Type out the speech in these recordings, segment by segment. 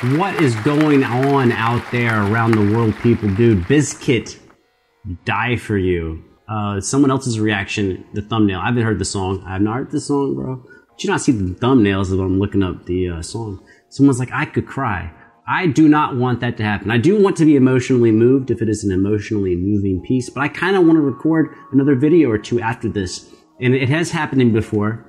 What is going on out there around the world, people? Dude, Bizkit, Die For You. Someone else's reaction, the thumbnail. I haven't heard the song. I have not heard the song, bro. But you not see the thumbnails as I'm looking up the song. Someone's like, I could cry. I do not want that to happen. I do want to be emotionally moved if it is an emotionally moving piece, but I kind of want to record another video or two after this. And it has happened to me before.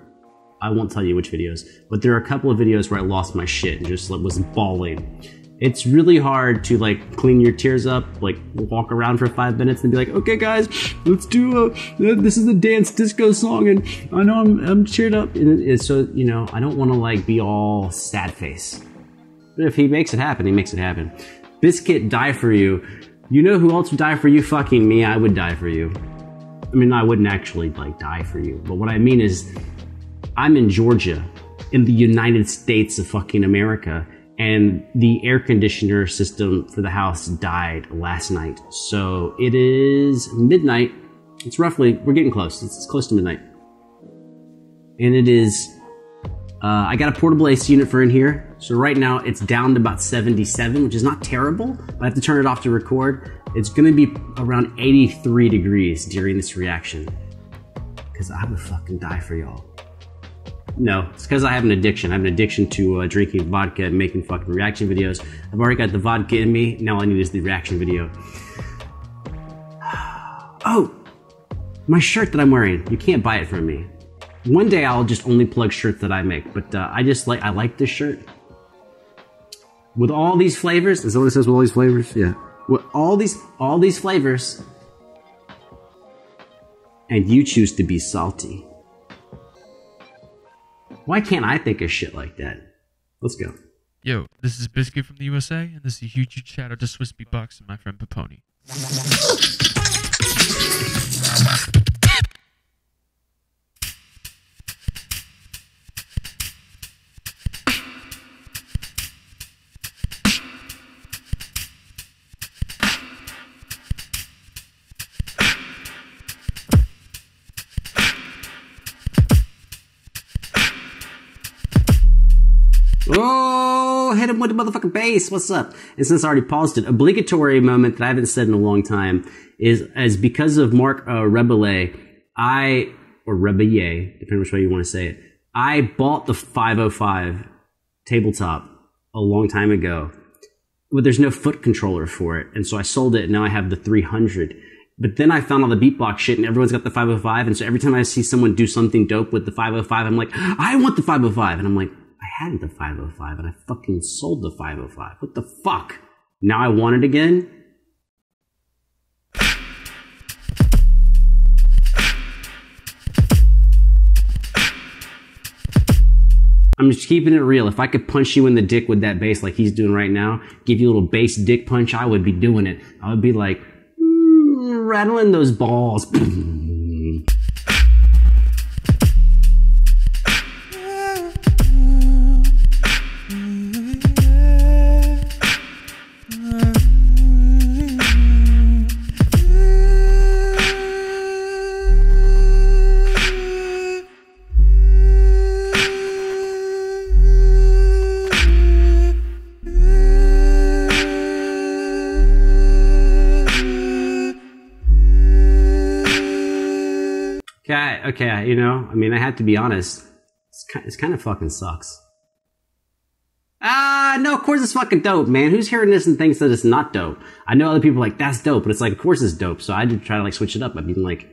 I won't tell you which videos, but there are a couple of videos where I lost my shit and just was bawling. It's really hard to like clean your tears up, like walk around for 5 minutes and be like, okay guys, let's do this is the dance disco song and I know I'm cheered up. And so, you know, I don't want to like be all sad face. But if he makes it happen, he makes it happen. Bizkit, Die For You. You know who else would die for you? Fucking me, I would die for you. I mean, I wouldn't actually like die for you, but what I mean is I'm in Georgia, in the United States of fucking America, and the air conditioner system for the house died last night. So it is midnight. It's roughly, we're getting close. It's close to midnight. And it is, I got a portable AC unit for in here. So right now it's down to about 77, which is not terrible, but I have to turn it off to record. It's gonna be around 83 degrees during this reaction. Cause I would fucking die for y'all. No, it's because I have an addiction. I have an addiction to drinking vodka and making fucking reaction videos. I've already got the vodka in me. Now all I need is the reaction video. Oh, my shirt that I'm wearing. You can't buy it from me. One day I'll just only plug shirts that I make. But I like this shirt. With all these flavors. Is that what it says with all these flavors? Yeah. With all these flavors. And you choose to be salty. Why can't I think of shit like that? Let's go. Yo, this is Bizkit from the USA, and this is a huge shout out to Swissbeatbox and my friend Paponi. Oh, hit him with the motherfucking bass. What's up? And since I already paused it, obligatory moment that I haven't said in a long time is because of Mark Rebele, or Rebele, depending which way you want to say it, I bought the 505 tabletop a long time ago, but there's no foot controller for it. And so I sold it and now I have the 300. But then I found all the beatbox shit and everyone's got the 505. And so every time I see someone do something dope with the 505, I'm like, I want the 505. And I'm like, I had the 505 and I fucking sold the 505. What the fuck? Now I want it again? I'm just keeping it real. If I could punch you in the dick with that bass like he's doing right now, give you a little bass dick punch, I would be doing it. I would be like, rattling those balls. Okay, you know, I mean, I have to be honest. It's kind of fucking sucks. No, of course it's fucking dope, man. Who's hearing this and thinks that it's not dope? I know other people are like, that's dope, but it's like, of course it's dope. So I did try to like switch it up by being like,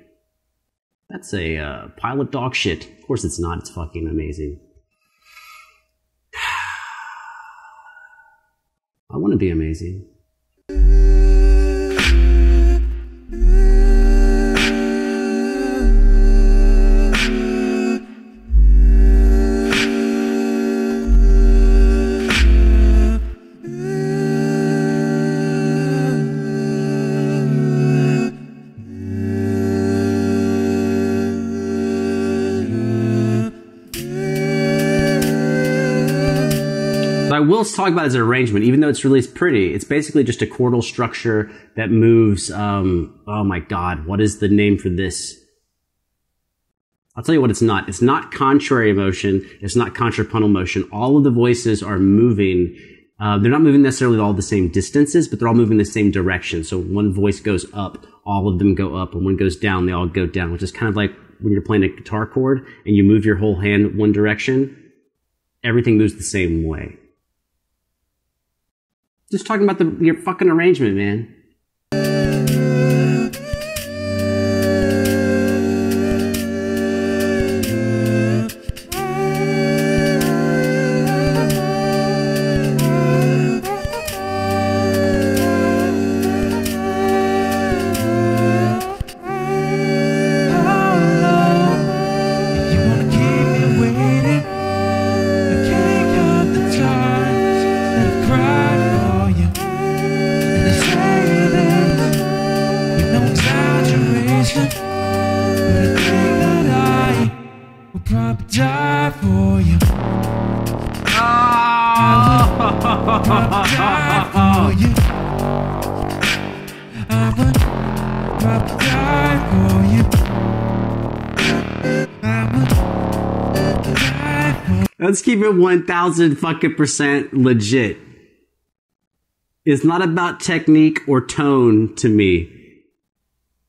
that's a pile of dog shit. Of course it's not. It's fucking amazing. I want to be amazing. I will talk about his arrangement, even though it's really pretty. It's basically just a chordal structure that moves, oh my god, what is the name for this? I'll tell you what it's not. It's not contrary motion. It's not contrapuntal motion. All of the voices are moving They're not moving necessarily all the same distances, but they're all moving the same direction. So one voice goes up, all of them go up, and one goes down, they all go down, which is kind of like when you're playing a guitar chord and you move your whole hand one direction, everything moves the same way. Just talking about your fucking arrangement, man. Let's keep it 1000 fucking percent legit. It's not about technique or tone to me.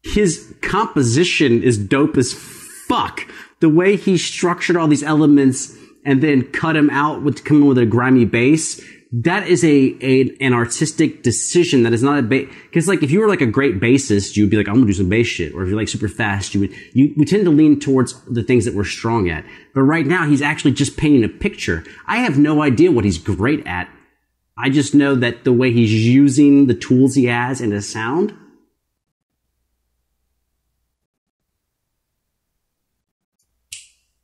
His composition is dope as fuck. The way he structured all these elements and then cut them out with coming with a grimy bass, that is an artistic decision. That is not a bass. Because like if you were like a great bassist, you'd be like, I'm gonna do some bass shit. Or if you're like super fast, we tend to lean towards the things that we're strong at. But right now, he's actually just painting a picture. I have no idea what he's great at. I just know that the way he's using the tools he has and his sound.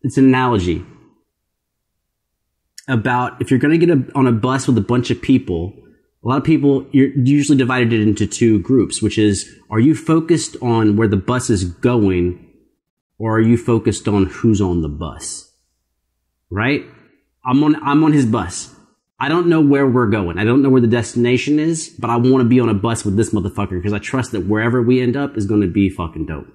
It's an analogy about if you're going to get on a bus with a bunch of people, a lot of people, you're usually divided it into two groups, which is, are you focused on where the bus is going, or are you focused on who's on the bus? Right? I'm on his bus. I don't know where we're going. I don't know where the destination is, but I want to be on a bus with this motherfucker because I trust that wherever we end up is going to be fucking dope.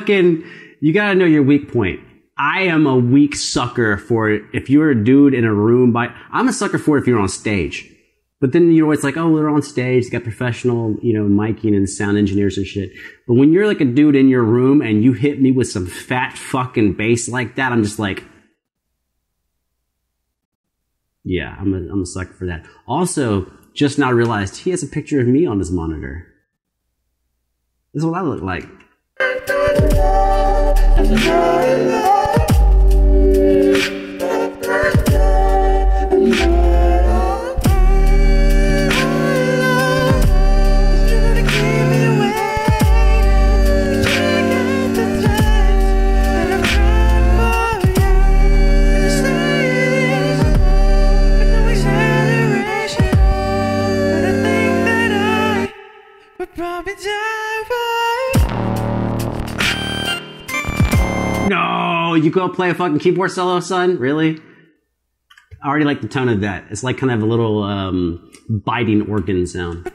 Dude, you gotta know your weak point. I am a weak sucker for it. If you're a dude in a room I'm a sucker for it if you're on stage. But then you're always like, oh, they're on stage, they got professional, miking and sound engineers and shit. But when you're like a dude in your room and you hit me with some fat fucking bass like that, I'm just like, yeah, I'm a sucker for that. Also, just now realized he has a picture of me on his monitor. This is what I look like. No, you go play a fucking keyboard solo, son? Really? I already like the tone of that. It's like kind of a little biting organ sound.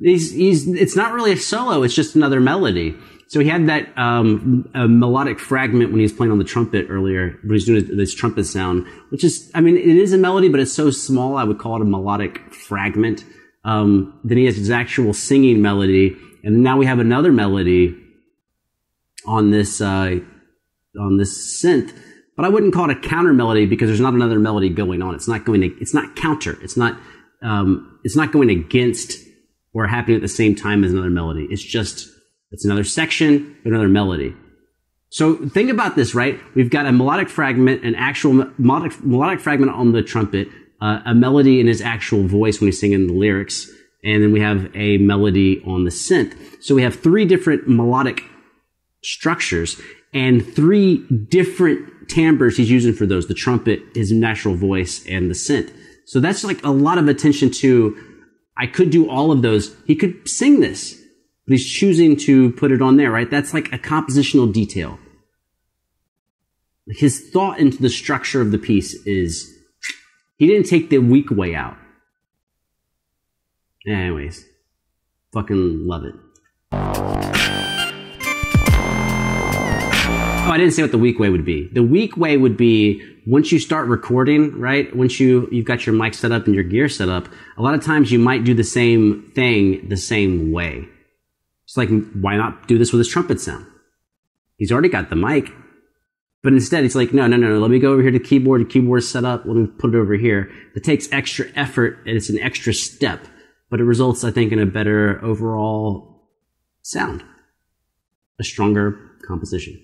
It's not really a solo, it's just another melody. So he had that a melodic fragment when he was playing on the trumpet earlier, when he was doing this trumpet sound, which is, it is a melody, but it's so small, I would call it a melodic fragment. Then he has his actual singing melody, and now we have another melody on this synth. But I wouldn't call it a counter melody because there's not another melody going on. It's not counter. It's not going against or happening at the same time as another melody. It's another section, another melody. So think about this, right? We've got a melodic fragment, an actual melodic fragment on the trumpet, a melody in his actual voice when he's singing the lyrics, and then we have a melody on the synth. So we have 3 different melodic structures and 3 different timbres he's using for those: the trumpet, his natural voice, and the synth. So that's like a lot of attention to, I could do all of those. He could sing this, but he's choosing to put it on there, right? That's like a compositional detail. His thought into the structure of the piece is, he didn't take the weak way out. Anyways, fucking love it. Oh, I didn't say what the weak way would be. The weak way would be once you start recording, right? Once you've got your mic set up and your gear set up, a lot of times you might do the same thing the same way. It's like, why not do this with his trumpet sound? He's already got the mic. But instead, it's like, no, let me go over here to the keyboard. The keyboard is set up. Let me put it over here. It takes extra effort, and it's an extra step. But it results, I think, in a better overall sound. A stronger composition.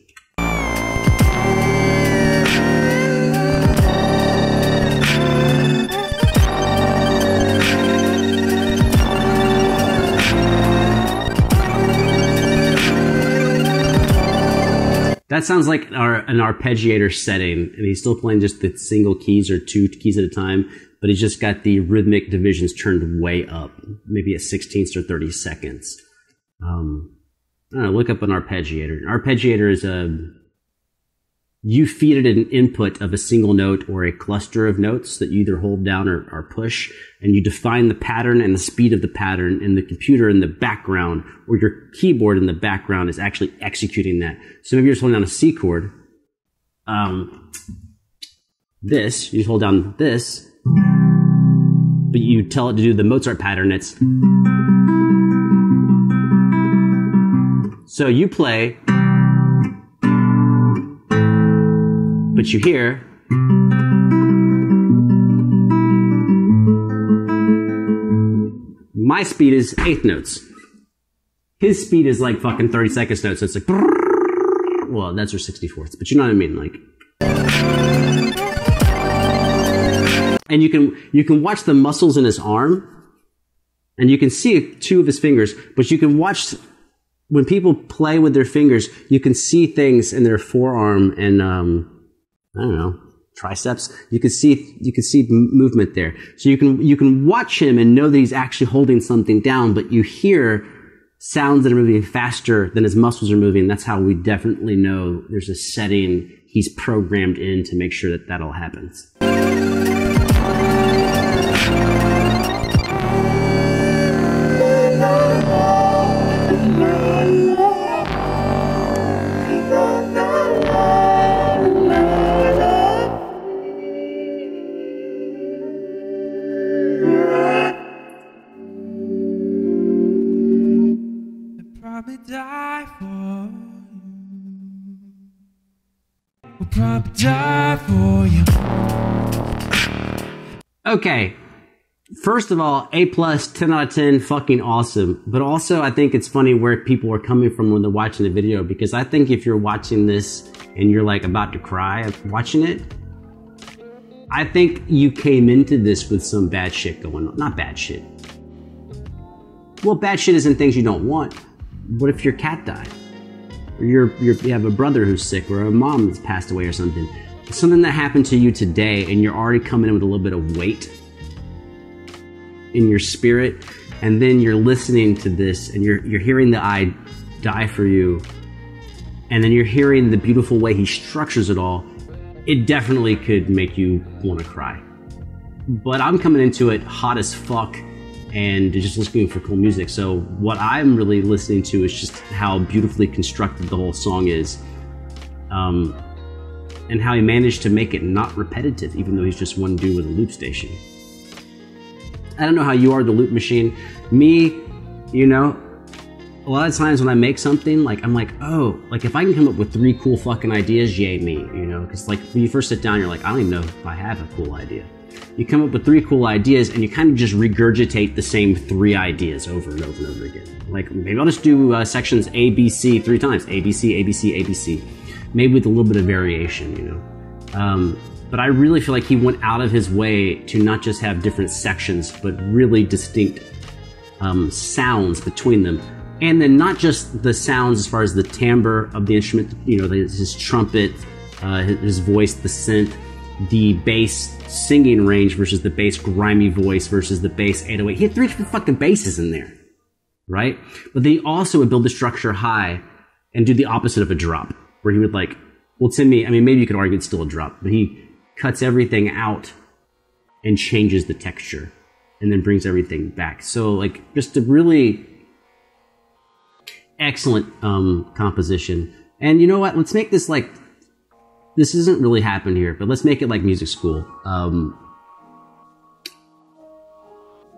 That sounds like an arpeggiator setting, and he's still playing just the single keys or 2 keys at a time, but he's just got the rhythmic divisions turned way up, maybe at 16ths or 32nds. I don't know, look up an arpeggiator. An arpeggiator is you feed it an input of a single note or a cluster of notes that you either hold down or push, and you define the pattern and the speed of the pattern, and the computer in the background or your keyboard in the background is actually executing that. So maybe you're just holding down a C chord. You just hold down this, but you tell it to do the Mozart pattern. It's so you play, but you hear my speed is 1/8 notes. His speed is like fucking 32nd notes. So it's like, well, that's your 64ths, but you know what I mean, like. And you can watch the muscles in his arm, and you can see 2 of his fingers, but you can watch when people play with their fingers, you can see things in their forearm and I don't know, triceps. You can see movement there. So you can watch him and know that he's actually holding something down, but you hear sounds that are moving faster than his muscles are moving. That's how we definitely know there's a setting he's programmed in to make sure that all happens. Die for you. We'll probably die for you. Okay. First of all, A+, 10 out of 10, fucking awesome. But also, I think it's funny where people are coming from when they're watching the video, because I think if you're watching this and you're like about to cry watching it, I think you came into this with some bad shit going on. Not bad shit. Well, bad shit isn't things you don't want. What if your cat died? Or you have a brother who's sick, or a mom that's passed away or something. Something that happened to you today, and you're already coming in with a little bit of weight in your spirit, and then you're listening to this, and you're hearing the I die for you, and then you're hearing the beautiful way he structures it all. It definitely could make you want to cry. But I'm coming into it hot as fuck, and just listening for cool music. So what I'm really listening to is just how beautifully constructed the whole song is, and how he managed to make it not repetitive, even though he's just one dude with a loop station. I don't know how you are, the loop machine. Me, you know, a lot of times when I make something, like, I'm like, oh, like if I can come up with 3 cool fucking ideas, yay me, you know? Because like when you first sit down, you're like, I don't even know if I have a cool idea. You come up with 3 cool ideas and you kind of just regurgitate the same 3 ideas over and over and over again. Like, maybe I'll just do sections A, B, C 3 times. A, B, C, A, B, C, A, B, C. Maybe with a little bit of variation, you know. But I really feel like he went out of his way to not just have different sections, but really distinct sounds between them. And then not just the sounds as far as the timbre of the instrument, you know, his trumpet, his voice, the synth, the bass singing range versus the bass grimy voice versus the bass 808. He had 3 fucking basses in there, right? But then he also would build the structure high and do the opposite of a drop, where he would like, well, to me, I mean, maybe you could argue it's still a drop, but he cuts everything out and changes the texture and then brings everything back. So like, just a really excellent composition. And you know what? Let's make this like, this isn't really happened here, but let's make it like music school.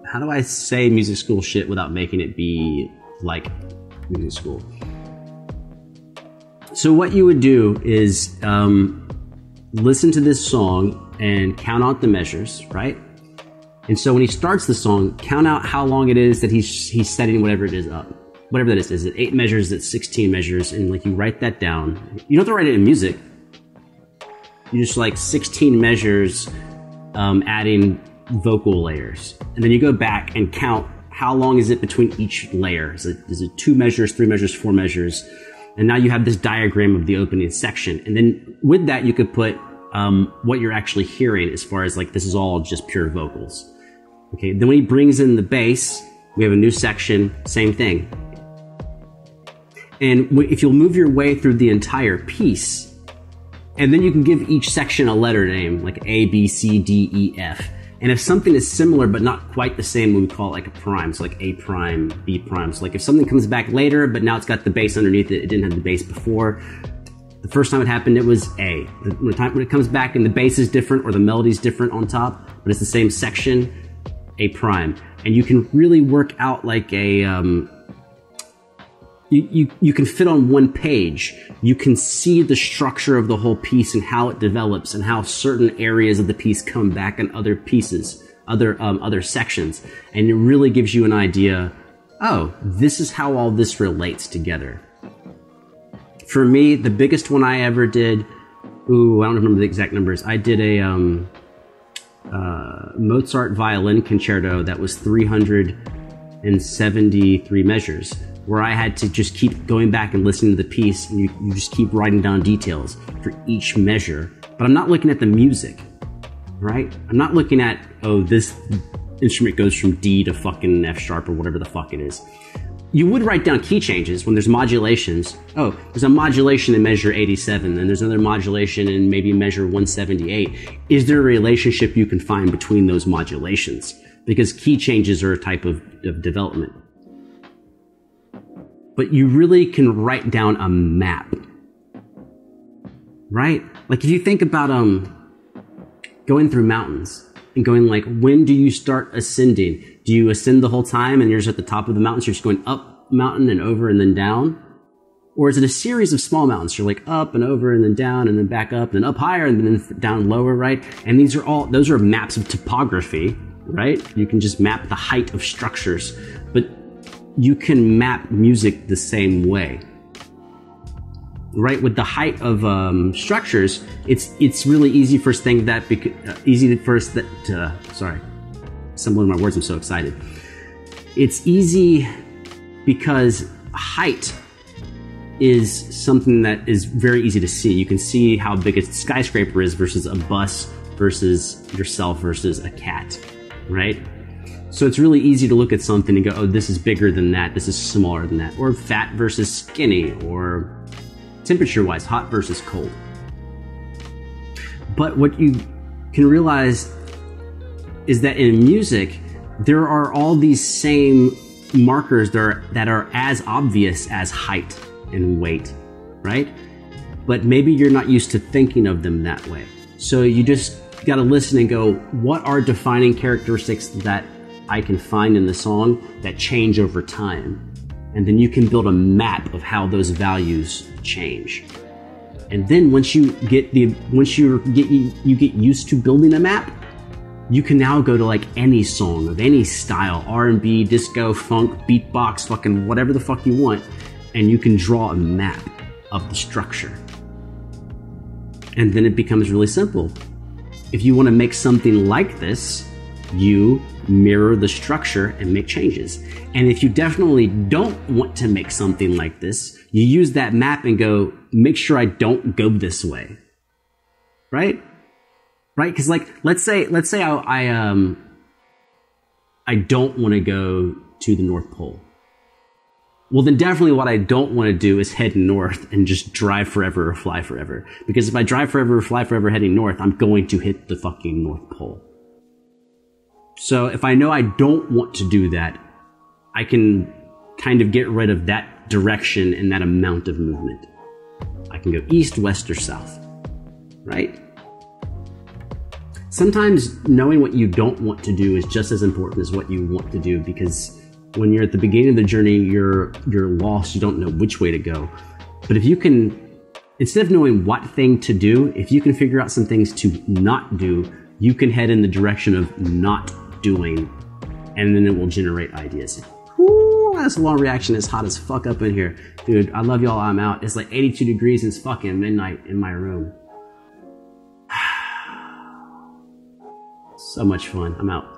How do I say music school shit without making it be like music school? So what you would do is listen to this song and count out the measures, right? And so when he starts the song, count out how long it is that he's setting whatever it is up. Whatever that is it 8 measures, is it 16 measures? And like, you write that down. You don't have to write it in music. You just like 16 measures, adding vocal layers. And then you go back and count how long is it between each layer. Is it 2 measures, 3 measures, 4 measures? And now you have this diagram of the opening section. And then with that, you could put what you're actually hearing as far as like, this is all just pure vocals. Okay, then when he brings in the bass, we have a new section, same thing. And if you'll move your way through the entire piece, and then you can give each section a letter name, like A, B, C, D, E, F. And if something is similar but not quite the same, we would call it like a prime, so like A prime, B prime. So like if something comes back later, but now it's got the bass underneath it, it didn't have the bass before. The first time it happened, it was A. When it comes back and the bass is different or the melody's different on top, but it's the same section, A prime. And you can really work out like a, you can fit on one page. You can see the structure of the whole piece and how it develops and how certain areas of the piece come back in other pieces, other sections. And it really gives you an idea, oh, this is how all this relates together. For me, the biggest one I ever did, I don't remember the exact numbers. I did a Mozart violin concerto that was 373 measures, where I had to just keep going back and listening to the piece, and you just keep writing down details for each measure. But I'm not looking at the music, right? I'm not looking at, oh, this instrument goes from D to fucking F sharp or whatever the fuck it is. You would write down key changes when there's modulations. Oh, there's a modulation in measure 87, and there's another modulation in maybe measure 178. Is there a relationship you can find between those modulations? Because key changes are a type of development. But you really can write down a map, right? Like if you think about going through mountains and going like, when do you start ascending? Do you ascend the whole time and you're just at the top of the mountain, so you're just going up mountain and over and then down? Or is it a series of small mountains? You're like up and over and then down and then back up and then up higher and then down lower, right? And those are maps of topography, right? You can just map the height of structures, but you can map music the same way, right? With the height of structures, it's really easy for us to think that sorry, stumbling my words. I'm so excited. It's easy because height is something that is very easy to see. You can see how big a skyscraper is versus a bus versus yourself versus a cat, right? So it's really easy to look at something and go, oh, this is bigger than that, this is smaller than that. Or fat versus skinny, or temperature-wise, hot versus cold. But what you can realize is that in music, there are all these same markers that are as obvious as height and weight, right? But maybe you're not used to thinking of them that way. So you just gotta listen and go, what are defining characteristics that I can find in the song that change over time? And then you can build a map of how those values change. And then once you get used to building a map, you can now go to like any song of any style, R&B, disco, funk, beatbox, fucking whatever the fuck you want, and you can draw a map of the structure. And then it becomes really simple. If you want to make something like this, you mirror the structure and make changes. And if you definitely don't want to make something like this, you use that map and go, make sure I don't go this way. Right? Right? Because like, let's say I don't want to go to the North Pole. Well, then definitely what I don't want to do is head north and just drive forever or fly forever. Because if I drive forever or fly forever heading north, I'm going to hit the fucking North Pole. So if I know I don't want to do that, I can kind of get rid of that direction and that amount of movement. I can go east, west, or south. Right? Sometimes knowing what you don't want to do is just as important as what you want to do, because when you're at the beginning of the journey, you're lost. You don't know which way to go. But if you can, instead of knowing what thing to do, if you can figure out some things to not do, you can head in the direction of not doing, and then it will generate ideas. Whoo, that's a long reaction. It's hot as fuck up in here. Dude, I love y'all. I'm out. It's like 82 degrees and it's fucking midnight in my room. So much fun. I'm out.